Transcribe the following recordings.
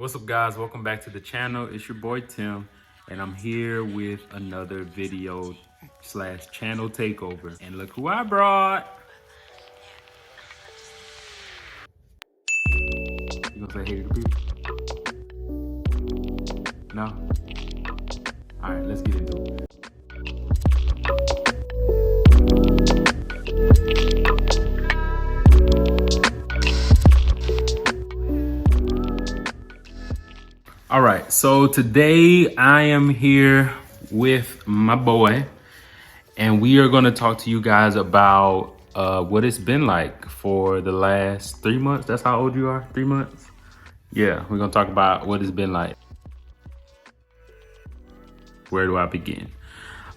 What's up, guys? Welcome back to the channel. It's your boy Tim, and I'm here with another video slash channel takeover. And look who I brought. You gonna say hey to the people? No? All right, let's get into it. All right, so today I am here with my boy, and we are going to talk to you guys about what it's been like for the last 3 months. That's how old you are? 3 months? Yeah, we're going to talk about what it's been like. Where do I begin?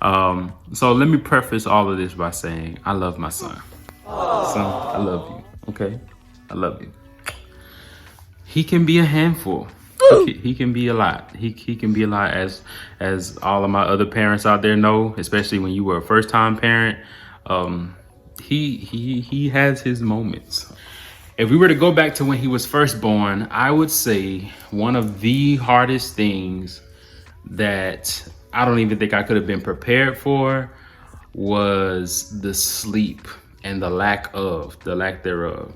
So let me preface all of this by saying I love my son. Son, I love you, okay? I love you. He can be a handful. He can be a lot. He can be a lot, as all of my other parents out there know, especially when you were a first-time parent. He has his moments. If we were to go back to when he was first born, I would say one of the hardest things that I don't even think I could have been prepared for was the sleep and the lack thereof.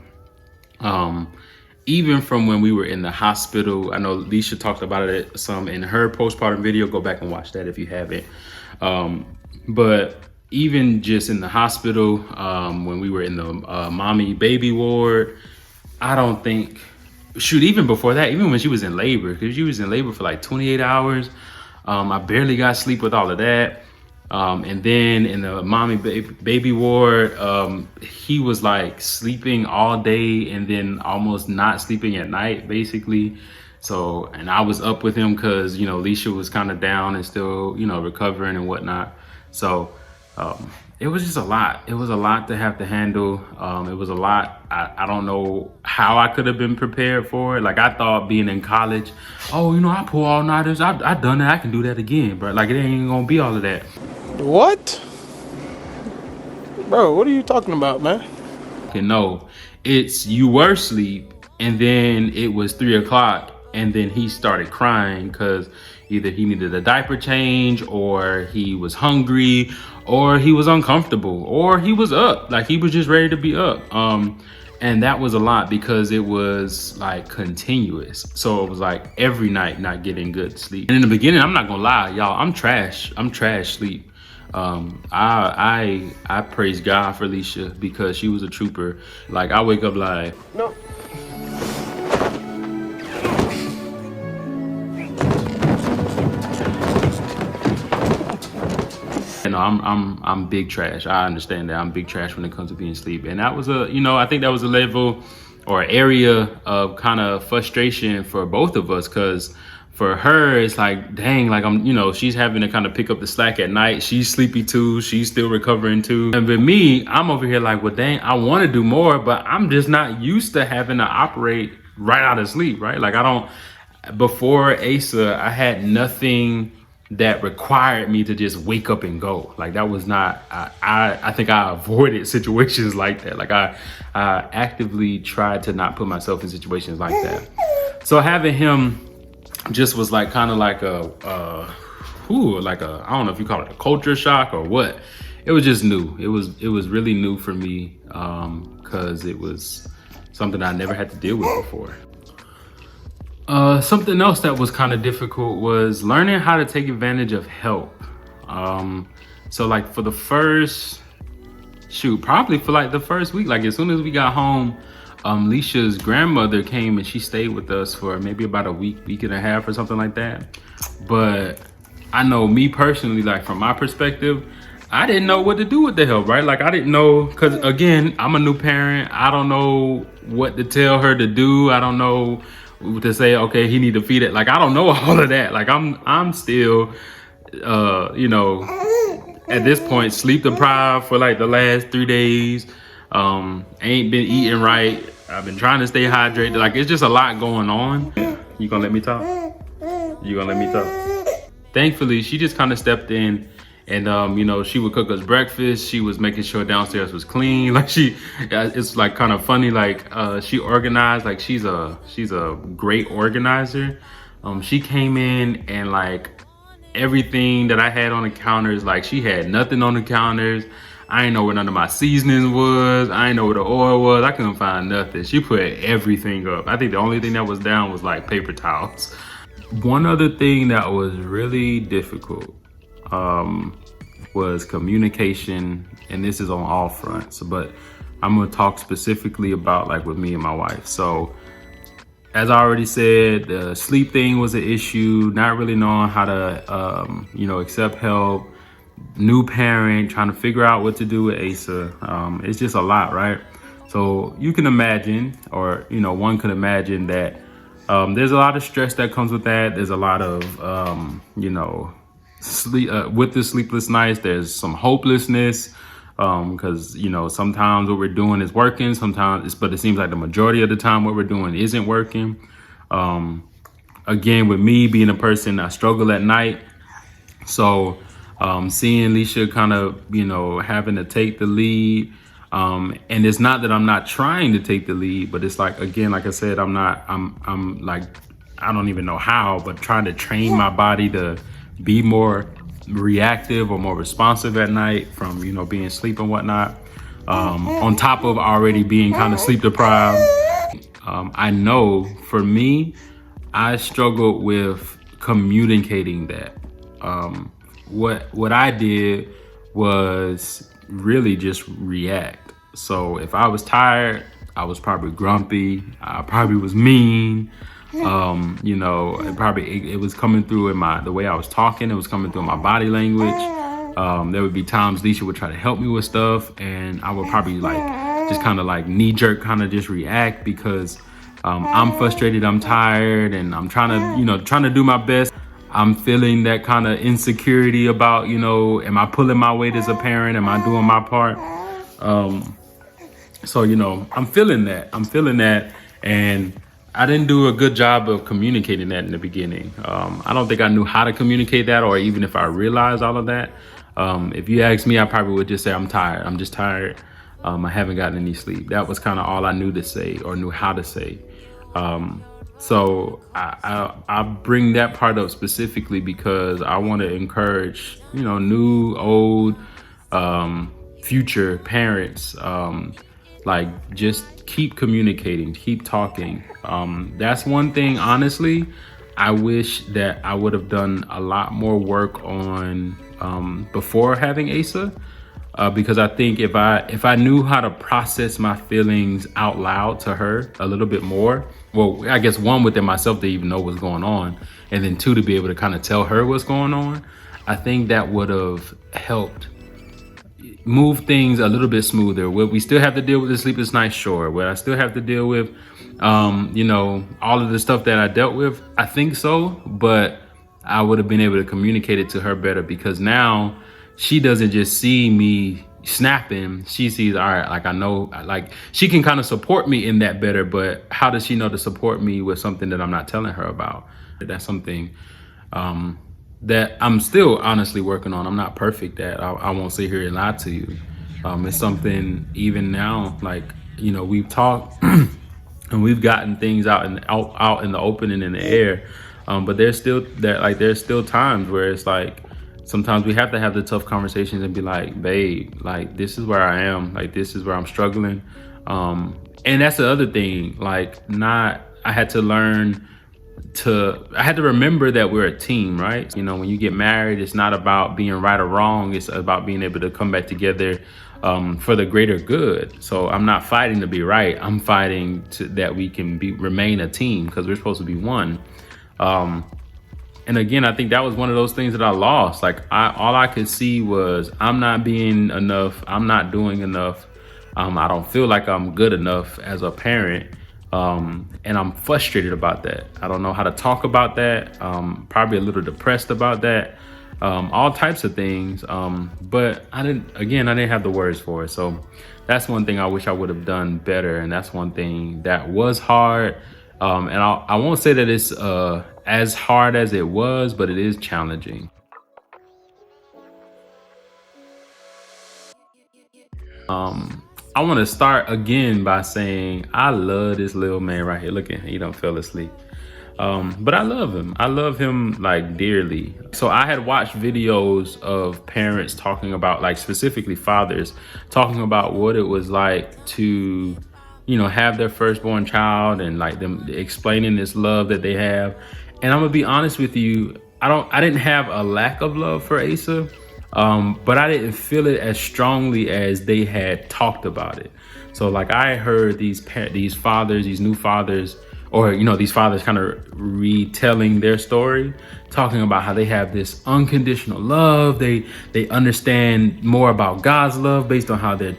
Even from when we were in the hospital, I know Alicia talked about it some in her postpartum video. Go back and watch that if you haven't. But even just in the hospital, when we were in the mommy baby ward, I don't think, shoot, even before that, even when she was in labor, because she was in labor for like 28 hours, I barely got sleep with all of that. And then in the mommy baby ward, he was like sleeping all day and then almost not sleeping at night, basically. So, and I was up with him because, you know, Alicia was kind of down and still, you know, recovering and whatnot. So, it was just a lot. It was a lot to have to handle. It was a lot. I don't know how I could have been prepared for it. Like, I thought being in college, oh, you know, I pull all-nighters. I've done that. I can do that again. But like, it ain't gonna be all of that. What? Bro, what are you talking about, man? No, it's you were asleep and then it was 3 o'clock and then he started crying because either he needed a diaper change or he was hungry or he was uncomfortable or he was up, like he was just ready to be up. And that was a lot because it was like continuous. So it was like every night not getting good sleep. And in the beginning, I'm not gonna lie, y'all, I'm trash sleep. I praise God for Alicia because she was a trooper. Like, I wake up like, No. you know, I'm big trash. I understand that I'm big trash when it comes to being asleep. And that was I think that was a level or area of kind of frustration for both of us, because for her, it's like, dang, like she's having to kind of pick up the slack at night. She's sleepy too. She's still recovering too. And with me, I'm over here like, well, dang, I want to do more, but I'm just not used to having to operate right out of sleep, right? Like before Asa, I had nothing that required me to just wake up and go. Like, that was not, I think I avoided situations like that. Like, I actively tried to not put myself in situations like that. So having him just was like kind of like I don't know if you call it a culture shock or what. It was just new. It was really new for me, because it was something I never had to deal with before. Something else that was kind of difficult was learning how to take advantage of help. So like for the first, probably for like the first week, like as soon as we got home, Alicia's grandmother came and she stayed with us for maybe about a week and a half or something like that. But I know me personally, like from my perspective, I didn't know what to do with the help, right? Like, I didn't know, because again, I'm a new parent. I don't know what to tell her to do. I don't know to say, okay, he need to feed it. Like, I don't know all of that. Like, I'm still, at this point, sleep deprived for like the last 3 days. Ain't been eating right. I've been trying to stay hydrated. Like, it's just a lot going on. You gonna let me talk? You gonna let me talk? Thankfully, she just kind of stepped in And you know, she would cook us breakfast. She was making sure downstairs was clean. Like it's like kind of funny. Like she organized. Like she's a great organizer. She came in and like everything that I had on the counters, like she had nothing on the counters. I ain't know where none of my seasonings was. I ain't know where the oil was. I couldn't find nothing. She put everything up. I think the only thing that was down was like paper towels. One other thing that was really difficult was communication, and this is on all fronts, but I'm gonna talk specifically about like with me and my wife. So as I already said, the sleep thing was an issue, not really knowing how to, you know, accept help, new parent, trying to figure out what to do with Asa. It's just a lot, right? So you can imagine, or, you know, one could imagine that there's a lot of stress that comes with that. There's a lot of, you know, sleep with the sleepless nights. There's some hopelessness. Because you know, sometimes what we're doing is working, but it seems like the majority of the time what we're doing isn't working. Again, with me being a person, I struggle at night, so seeing Alicia kind of, you know, having to take the lead, and it's not that I'm not trying to take the lead, but it's like, again, like I said, I'm like, I don't even know how, but trying to train my body to be more reactive or more responsive at night from, you know, being asleep and whatnot, on top of already being kind of sleep deprived. I know for me, I struggled with communicating that. What I did was really just react. So if I was tired, I was probably grumpy, I probably was mean. You know, it was coming through in the way I was talking. It was coming through in my body language. There would be times Alicia would try to help me with stuff, and I would probably like just kind of like knee jerk, kind of just react because I'm frustrated, I'm tired, and I'm trying to do my best. I'm feeling that kind of insecurity about, you know, am I pulling my weight as a parent? Am I doing my part? So, you know, I'm feeling that, and I didn't do a good job of communicating that in the beginning. I don't think I knew how to communicate that, or even if I realized all of that. If you ask me, I probably would just say, I'm tired. I'm just tired. I haven't gotten any sleep. That was kind of all I knew to say or knew how to say. So I bring that part up specifically because I want to encourage, you know, new, old, future parents, like just keep communicating, keep talking. That's one thing, honestly, I wish that I would have done a lot more work on before having Asa. Because I think if I knew how to process my feelings out loud to her a little bit more, well, I guess one, within myself to even know what's going on, and then two, to be able to kind of tell her what's going on, I think that would have helped move things a little bit smoother. Will we still have to deal with the sleepless night? Sure. Will I still have to deal with, you know, all of the stuff that I dealt with? I think so, but I would have been able to communicate it to her better, because now she doesn't just see me snapping. She sees, all right, like I know, like she can kind of support me in that better, but how does she know to support me with something that I'm not telling her about? That's something that I'm still honestly working on. I'm not perfect at. I won't sit here and lie to you. It's something even now, like, you know, we've talked and we've gotten things out in the open and in the air. But there's still times where it's like, sometimes we have to have the tough conversations and be like, babe, like this is where I am. Like this is where I'm struggling. And that's the other thing, like I had to remember that we're a team, right? You know, when you get married, it's not about being right or wrong. It's about being able to come back together for the greater good. So I'm not fighting to be right. I'm fighting that we can remain a team, because we're supposed to be one. And again, I think that was one of those things that I lost. Like all I could see was I'm not being enough. I'm not doing enough. I don't feel like I'm good enough as a parent. And I'm frustrated about that. I don't know how to talk about that. Probably a little depressed about that. All types of things. But I didn't have the words for it. So that's one thing I wish I would have done better. And that's one thing that was hard. And I won't say that it's as hard as it was, but it is challenging. I want to start again by saying I love this little man right here. Look at him, he don't fell asleep. But I love him. I love him like dearly. So I had watched videos of parents talking about, like specifically fathers, talking about what it was like to, have their firstborn child, and like them explaining this love that they have. And I'm gonna be honest with you, I didn't have a lack of love for Asa, but I didn't feel it as strongly as they had talked about it. So like I heard these fathers, these new fathers, or these fathers kind of retelling their story, talking about how they have this unconditional love. They understand more about God's love based on how they're,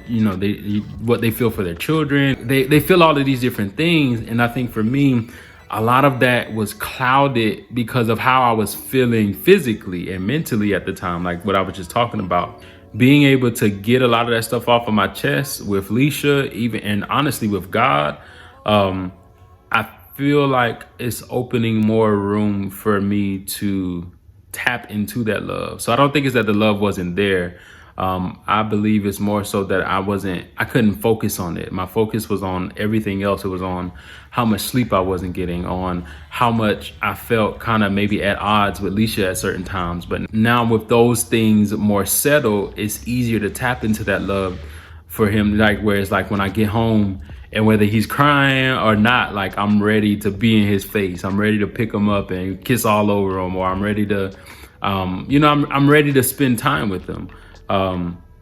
what they feel for their children. They feel all of these different things, and I think for me, a lot of that was clouded because of how I was feeling physically and mentally at the time, like what I was just talking about. Being able to get a lot of that stuff off of my chest with Alicia, even, and honestly with God, I feel like it's opening more room for me to tap into that love. So I don't think it's that the love wasn't there. I believe it's more so that I couldn't focus on it. My focus was on everything else. It was on how much sleep I wasn't getting, on how much I felt kind of maybe at odds with Alicia at certain times. But now with those things more settled, it's easier to tap into that love for him. Like where it's like when I get home, and whether he's crying or not, like I'm ready to be in his face. I'm ready to pick him up and kiss all over him, or I'm ready to, I'm ready to spend time with him.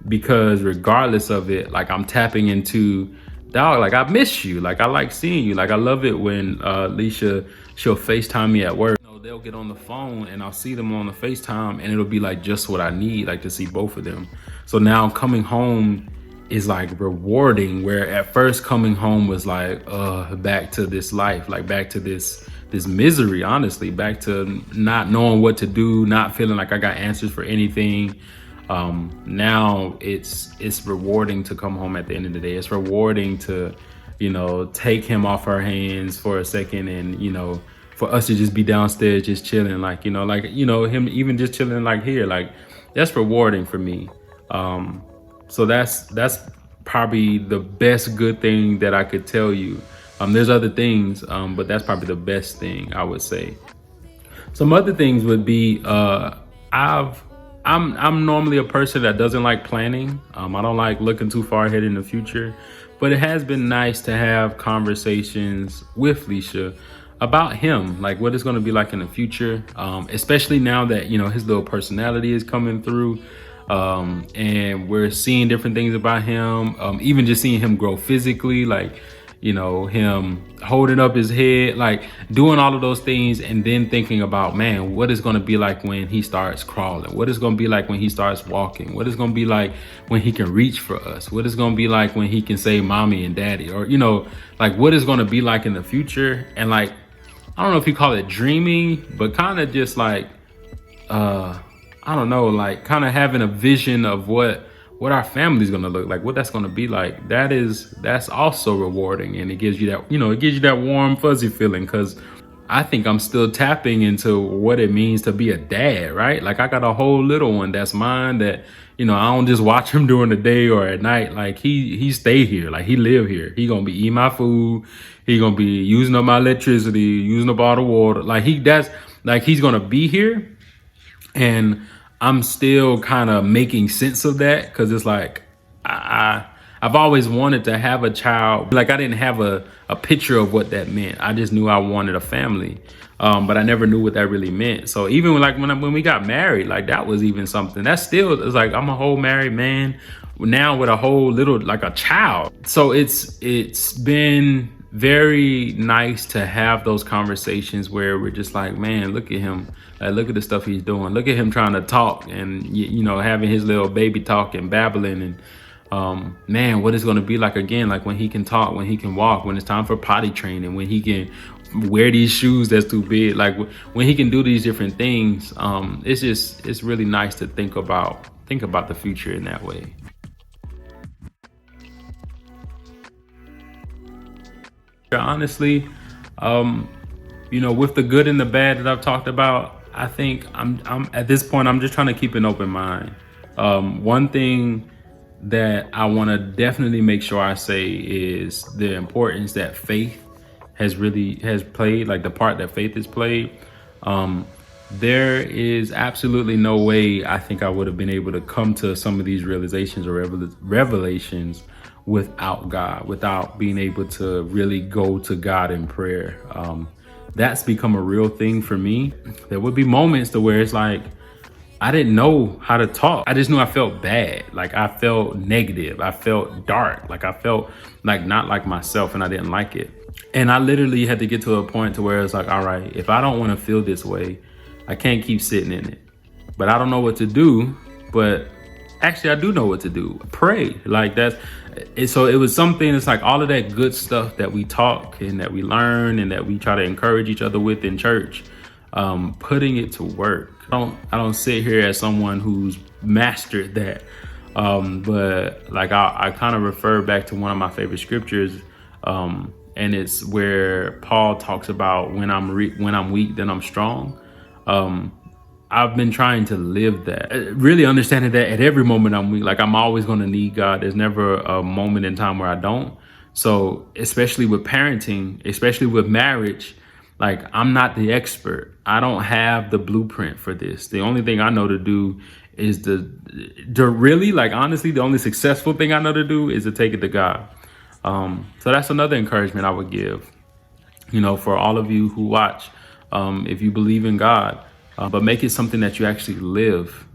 Because regardless of it, like I'm tapping into, dog, like I miss you. Like I like seeing you. Like I love it when Alicia, she'll FaceTime me at work. They'll get on the phone and I'll see them on the FaceTime, and it'll be like just what I need, like to see both of them. So now coming home is like rewarding, where at first coming home was like back to this life, like back to this misery, honestly, back to not knowing what to do, not feeling like I got answers for anything. Now it's rewarding to come home at the end of the day. It's rewarding to take him off our hands for a second, and for us to just be downstairs just chilling, like him even just chilling like here, like that's rewarding for me. So that's probably the best good thing that I could tell you. There's other things, but that's probably the best thing I would say. Some other things would be I'm normally a person that doesn't like planning. I don't like looking too far ahead in the future, but it has been nice to have conversations with Alicia about him, like what it's going to be like in the future, especially now that his little personality is coming through. And we're seeing different things about him, even just seeing him grow physically, like him holding up his head, like doing all of those things, and then thinking about, man, what is going to be like when he starts crawling, what is going to be like when he starts walking, what is going to be like when he can reach for us, what is going to be like when he can say mommy and daddy, or like what is going to be like in the future. And like, I don't know if you call it dreaming, but kind of just like I don't know, like kind of having a vision of what our family's gonna look like, what that's gonna be like. That's also rewarding, and it gives you that warm fuzzy feeling, because I think I'm still tapping into what it means to be a dad, right? Like I got a whole little one that's mine, that I don't just watch him during the day or at night. Like he stay here, like he live here. He gonna be eating my food, he gonna be using up my electricity, using up all the water. Like he's gonna be here. And I'm still kind of making sense of that, because it's like I've always wanted to have a child. Like I didn't have a picture of what that meant. I just knew I wanted a family, but I never knew what that really meant. So even when we got married, like that was even something. That still is like, I'm a whole married man now with a whole little, like a child. So it's been very nice to have those conversations where we're just like, man, look at him. Like, look at the stuff he's doing. Look at him trying to talk, and having his little baby talk and babbling, and man, what it's going to be like again, like when he can talk, when he can walk, when it's time for potty training, when he can wear these shoes that's too big, like when he can do these different things. It's really nice to think about the future in that way. Honestly, with the good and the bad that I've talked about, I think I'm at this point, I'm just trying to keep an open mind. One thing that I want to definitely make sure I say is the importance that faith has played, like the part that faith has played. Um, there is absolutely no way I think I would have been able to come to some of these realizations or revelations without God, without being able to really go to God in prayer. That's become a real thing for me. There would be moments to where it's like, I didn't know how to talk. I just knew I felt bad. Like I felt negative. I felt dark. Like I felt like not like myself, and I didn't like it. And I literally had to get to a point to where it's like, all right, if I don't want to feel this way, I can't keep sitting in it. But I don't know what to do. But actually, I do know what to do. Pray. Like that's so it was something. It's like all of that good stuff that we talk and that we learn and that we try to encourage each other with in church. Putting it to work. I don't sit here as someone who's mastered that. But like I kind of refer back to one of my favorite scriptures. And it's where Paul talks about when I'm weak, then I'm strong. I've been trying to live that, really understanding that at every moment I'm weak. Like I'm always going to need God. There's never a moment in time where I don't. So especially with parenting, especially with marriage, like I'm not the expert. I don't have the blueprint for this. The only thing I know to do is the really, like honestly, the only successful thing I know to do is to take it to God. So that's another encouragement I would give, for all of you who watch, if you believe in God, but make it something that you actually live,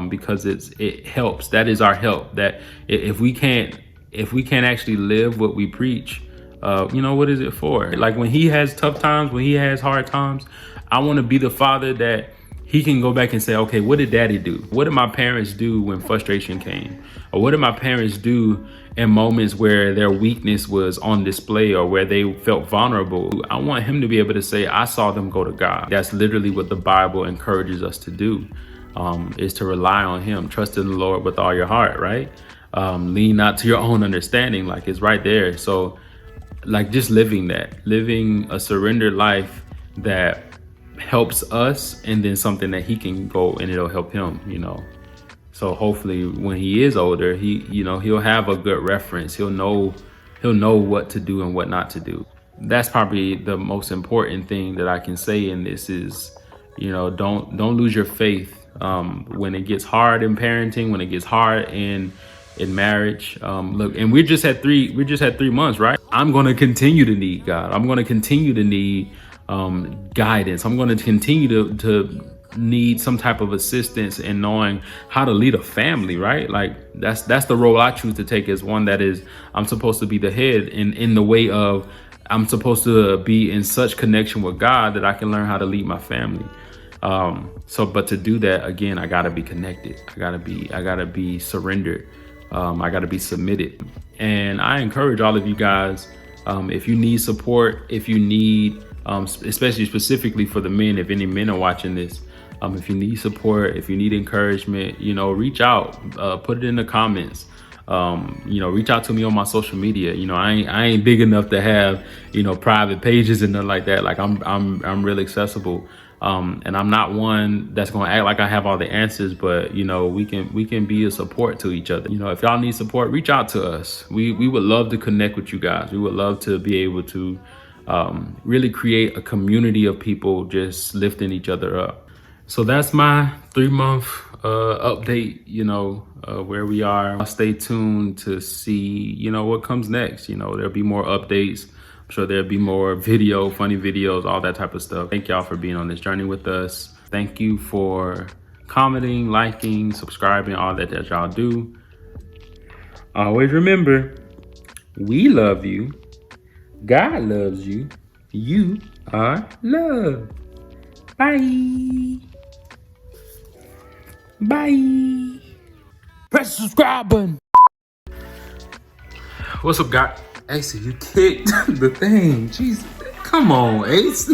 because it helps. That is our help. That if we can't actually live what we preach, what is it for? Like when he has tough times, when he has hard times, I want to be the father that he can go back and say, okay, what did daddy do? What did my parents do when frustration came? Or what did my parents do in moments where their weakness was on display or where they felt vulnerable? I want him to be able to say, I saw them go to God. That's literally what the Bible encourages us to do, is to rely on him. Trust in the Lord with all your heart, right? Lean not to your own understanding. Like it's right there. So like just living a surrendered life that helps us, and then something that he can go and it'll help him, So hopefully when he is older, he'll have a good reference. He'll know what to do and what not to do. That's probably the most important thing that I can say in this is, don't lose your faith when it gets hard in parenting, when it gets hard in marriage. Look, and we just had 3 months, right? I'm going to continue to need God. I'm going to continue to need guidance. I'm going to continue to need some type of assistance in knowing how to lead a family, right? Like that's the role I choose to take, as one that is, I'm supposed to be the head in the way of, I'm supposed to be in such connection with God that I can learn how to lead my family. But to do that, again, I gotta be connected. I gotta be surrendered. I gotta be submitted. And I encourage all of you guys, if you need support, if you need, especially specifically for the men, if any men are watching this, if you need support, if you need encouragement, reach out, put it in the comments. Reach out to me on my social media. I ain't big enough to have, private pages and nothing like that. Like I'm real accessible. And I'm not one that's going to act like I have all the answers, but we can be a support to each other. If y'all need support, reach out to us. We would love to connect with you guys. We would love to be able to really create a community of people just lifting each other up. So that's my 3-month update, where we are. Stay tuned to see, what comes next. There'll be more updates. I'm sure there'll be more funny videos, all that type of stuff. Thank y'all for being on this journey with us. Thank you for commenting, liking, subscribing, all that y'all do. Always remember, we love you. God loves you. You are loved. Bye. Bye. Press the subscribe button. What's up, guys? Ace, you kicked the thing. Jesus. Come on, Ace.